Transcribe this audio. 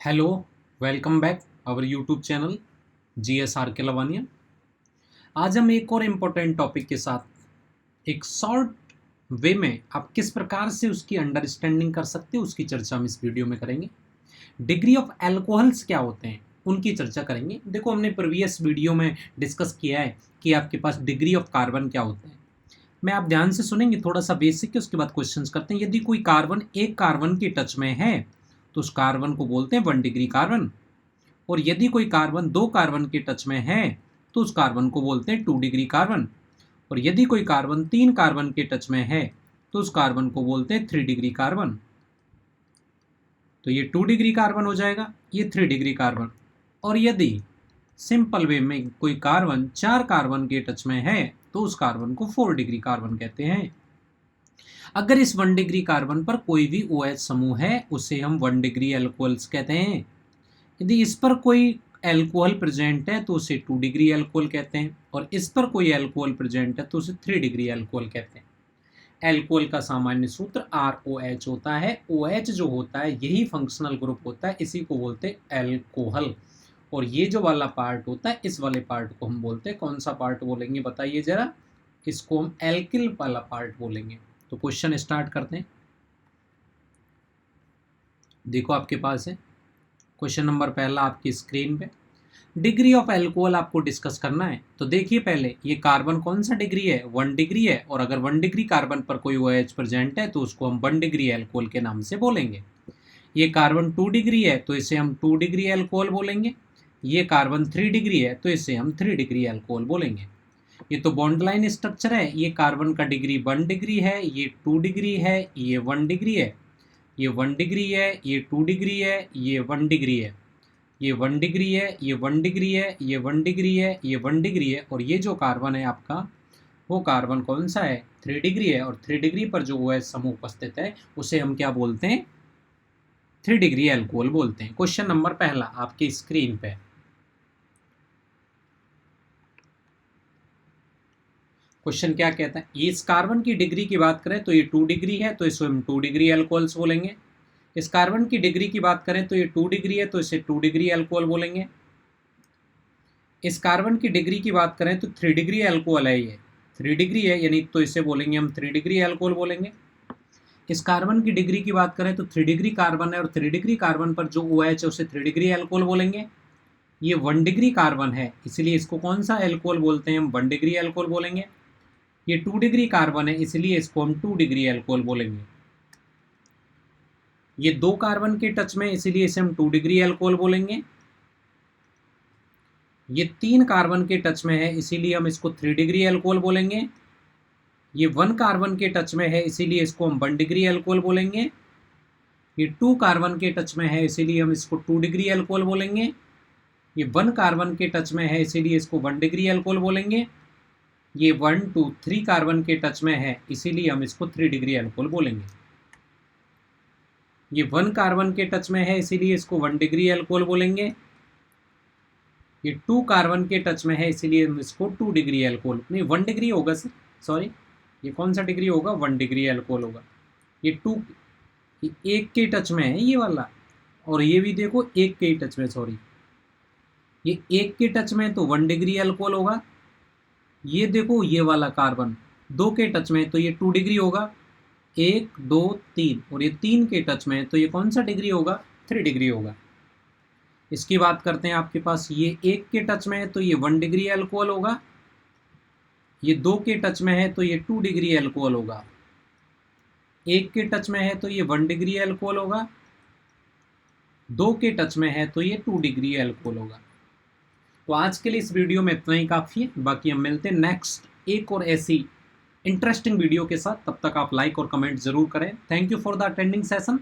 Hello, welcome back our YouTube channel GSR के लवानिया। आज हम एक और इम्पोर्टेंट टॉपिक के साथ एक शॉर्ट वे में आप किस प्रकार से उसकी अंडरस्टैंडिंग कर सकते हो उसकी चर्चा हम इस वीडियो में करेंगे। डिग्री ऑफ अल्कोहल्स क्या होते हैं उनकी चर्चा करेंगे। देखो, हमने प्रीवियस वीडियो में डिस्कस किया है कि आपके पास डिग्री ऑफ कार्बन क्या होते हैं। मैं आप ध्यान से सुनेंगे, थोड़ा सा बेसिक है, उसके बाद क्वेश्चंस करते हैं। यदि कोई कार्बन एक कार्बन के टच में है तो उस कार्बन को बोलते हैं 1 डिग्री कार्बन, और यदि कोई कार्बन दो कार्बन के टच में है तो उस कार्बन को बोलते हैं 2 डिग्री कार्बन, और यदि कोई कार्बन 3 कार्बन के टच में है तो उस कार्बन को बोलते हैं 3 डिग्री कार्बन। तो ये 2 डिग्री कार्बन हो जाएगा, ये 3 डिग्री कार्बन। और यदि सिंपल वे में कोई कार्बन 4 कार्बन के टच में है तो उस कार्बन को 4 डिग्री कार्बन कहते हैं। अगर इस 1 डिग्री कार्बन पर कोई भी OH समूह है उसे हम 1 डिग्री अल्कोहल्स कहते हैं। यदि इस पर कोई अल्कोहल प्रेजेंट है तो उसे 2 डिग्री अल्कोहल कहते हैं, और इस पर कोई अल्कोहल प्रेजेंट है तो उसे 3 डिग्री अल्कोहल कहते हैं। अल्कोहल का सामान्य सूत्र ROH होता है। OH जो होता है यही फंक्शनल ग्रुप होता है, इसी को बोलते हैं अल्कोहल। और ये जो वाला पार्ट होता है, इस वाले पार्ट को हम बोलते हैं, कौन सा पार्ट बोलेंगे बताइए जरा? इसको हम एल्किल वाला पार्ट बोलेंगे। तो क्वेश्चन स्टार्ट करते हैं। देखो, आपके पास है क्वेश्चन नंबर पहला आपकी स्क्रीन पे। डिग्री ऑफ अल्कोहल आपको डिस्कस करना है। तो देखिए, पहले ये कार्बन कौन सा डिग्री है? 1 डिग्री है, और अगर 1 डिग्री कार्बन पर कोई OH प्रेजेंट है तो उसको हम 1 डिग्री अल्कोहल के नाम से बोलेंगे। ये कार्बन 2 डिग्री है तो इसे हम 2 डिग्री अल्कोहल बोलेंगे। ये कार्बन 3 डिग्री है तो इसे हम 3 डिग्री अल्कोहल बोलेंगे। ये तो बॉन्ड लाइन स्ट्रक्चर है। ये कार्बन का डिग्री 1 डिग्री है, ये 2 डिग्री है, ये 1 डिग्री है, ये 1 डिग्री है, ये 2 डिग्री है, ये 1 डिग्री है, ये 1 डिग्री है, ये 1 डिग्री है, ये 1 डिग्री है, ये 1 डिग्री है, और ये जो कार्बन है आपका वो कार्बन कौन सा है? 3 डिग्री है। और 3 डिग्री पर जो OH समूह उपस्थित है उसे हम क्या बोलते हैं? 3 डिग्री अल्कोहल बोलते हैं। क्वेश्चन नंबर पहला आपकी स्क्रीन पे। क्वेश्चन क्या कहता है? इस कार्बन की डिग्री की बात करें तो ये 2 डिग्री है तो इसे हम 2 डिग्री अल्कोहल्स बोलेंगे। इस कार्बन की डिग्री की बात करें तो ये 2 डिग्री है तो इसे 2 डिग्री अल्कोहल बोलेंगे। इस कार्बन की डिग्री की बात करें तो 3 डिग्री अल्कोहल है, ये 3 डिग्री है यानी, तो इसे बोलेंगे हम 3 डिग्री अल्कोहल बोलेंगे। इस कार्बन की डिग्री की बात करें तो 3 डिग्री कार्बन है, और 3 डिग्री कार्बन पर जो OH है उसे 3 डिग्री अल्कोहल बोलेंगे। ये 1 डिग्री कार्बन है, इसलिए इसको कौन सा अल्कोहल बोलते हैं? हम 1 डिग्री अल्कोहल बोलेंगे। ये 2 डिग्री कार्बन है, इसलिए इसको हम 2 डिग्री अल्कोहल बोलेंगे। ये 2 कार्बन के टच में, इसीलिए इसे हम 2 डिग्री अल्कोहल बोलेंगे। ये 3 कार्बन के टच में है, इसीलिए हम इसको 3 डिग्री अल्कोहल बोलेंगे। ये 1 कार्बन के टच में है, इसीलिए इसको हम 1 डिग्री अल्कोहल बोलेंगे। ये 2 कार्बन के टच में है, इसीलिए हम इसको 2 डिग्री अल्कोहल बोलेंगे। ये 1 कार्बन के टच में है, इसीलिए इसको 1 डिग्री अल्कोहल बोलेंगे। ये 1, 2, 3 कार्बन के टच में है, इसीलिए हम इसको 3 डिग्री अल्कोहल बोलेंगे। ये 1 कार्बन के टच में है, इसीलिए इसको 1 डिग्री अल्कोहल बोलेंगे। ये 2 कार्बन के टच में है, इसीलिए हम इसको 2 डिग्री अल्कोहल, नहीं 1 डिग्री होगा सर, सॉरी, ये कौन सा डिग्री होगा? 1 डिग्री अल्कोहल होगा। ये 2, ये 1 के टच में है ये वाला, और ये भी देखो 1 के टच में, सॉरी, ये 1 के टच में है तो 1 डिग्री अल्कोहल होगा। ये देखो ये वाला कार्बन 2 के टच में है तो ये 2 डिग्री होगा, 1, 2, 3, और ये 3 के टच में है तो ये कौन सा डिग्री होगा? 3 डिग्री होगा। इसकी बात करते हैं, आपके पास ये 1 के टच में है तो ये 1 डिग्री अल्कोहल होगा। ये 2 के टच में है तो ये 2 डिग्री अल्कोहल होगा। 1 के टच में है तो ये 1 डिग्री अल्कोहल होगा। 2 के टच में है तो ये 2 डिग्री अल्कोहल होगा। तो आज के लिए इस वीडियो में इतना ही काफ़ी है। बाकी हम मिलते हैं नेक्स्ट एक और ऐसी इंटरेस्टिंग वीडियो के साथ। तब तक आप लाइक और कमेंट जरूर करें। Thank you for the attending session.